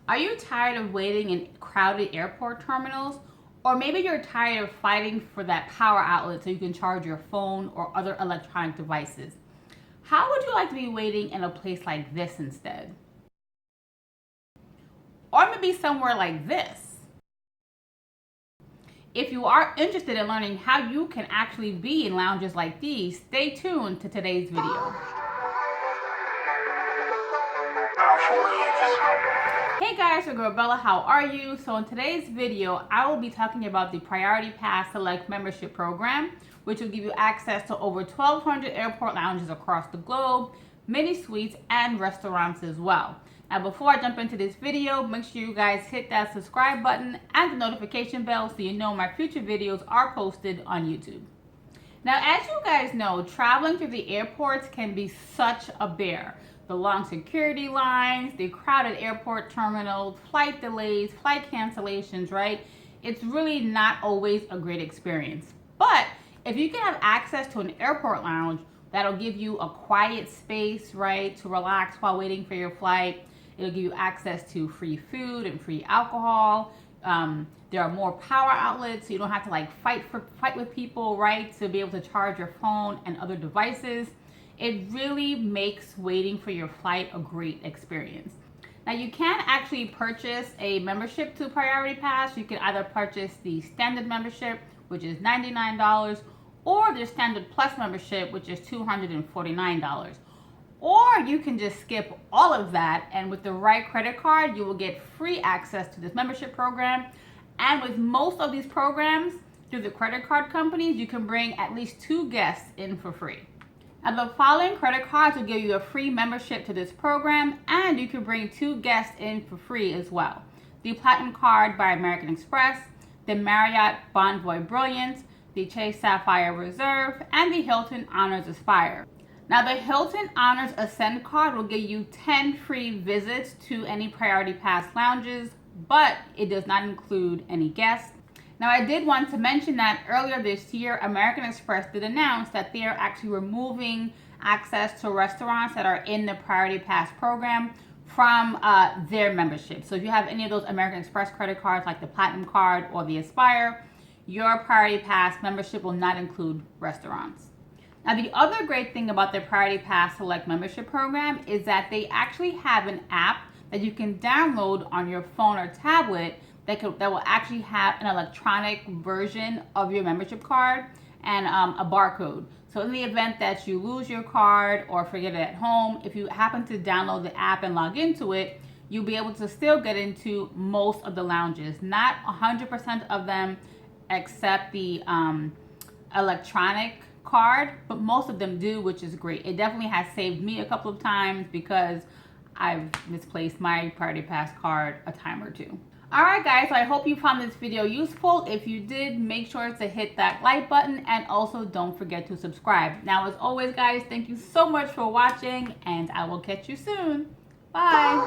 Are you tired of waiting in crowded airport terminals? Or maybe you're tired of fighting for that power outlet so you can charge your phone or other electronic devices. How would you like to be waiting in a place like this instead? Or maybe somewhere like this. If you are interested in learning how you can actually be in lounges like these, stay tuned to today's video. Hey guys, it's Bella. How are you? So in today's video, I will be talking about the Priority Pass Select membership program, which will give you access to over 1,200 airport lounges across the globe, mini suites, and restaurants as well. Now before I jump into this video, make sure you guys hit that subscribe button and the notification bell so you know my future videos are posted on YouTube. Now, as you guys know, traveling through the airports can be such a bear. The long security lines, the crowded airport terminals, flight delays, flight cancellations, right? It's really not always a great experience. But if you can have access to an airport lounge that'll give you a quiet space, right, to relax while waiting for your flight, it'll give you access to free food and free alcohol. There are more power outlets, so you don't have to like fight with people, right, to be able to charge your phone and other devices. It really makes waiting for your flight a great experience. Now you can actually purchase a membership to Priority Pass. You can either purchase the standard membership, which is $99, or the standard plus membership, which is $249. Or you can just skip all of that, and with the right credit card, you will get free access to this membership program. And with most of these programs, through the credit card companies, you can bring at least 2 guests in for free. Now the following credit cards will give you a free membership to this program, and you can bring 2 guests in for free as well. The Platinum Card by American Express, the Marriott Bonvoy Brilliance, the Chase Sapphire Reserve, and the Hilton Honors Aspire. Now the Hilton Honors Ascend card will give you 10 free visits to any Priority Pass lounges, but it does not include any guests. Now I did want to mention that earlier this year, American Express did announce that they are actually removing access to restaurants that are in the Priority Pass program from their membership. So if you have any of those American Express credit cards like the Platinum Card or the Aspire, your Priority Pass membership will not include restaurants. Now the other great thing about their Priority Pass Select membership program is that they actually have an app that you can download on your phone or tablet that will actually have an electronic version of your membership card and a barcode. So in the event that you lose your card or forget it at home, if you happen to download the app and log into it, you'll be able to still get into most of the lounges. Not 100% of them except the electronic card, but most of them do, which is great. It definitely has saved me a couple of times because I've misplaced my Priority Pass card a time or two. Alright guys, so I hope you found this video useful. If you did, make sure to hit that like button and also don't forget to subscribe. Now as always guys, thank you so much for watching and I will catch you soon. Bye!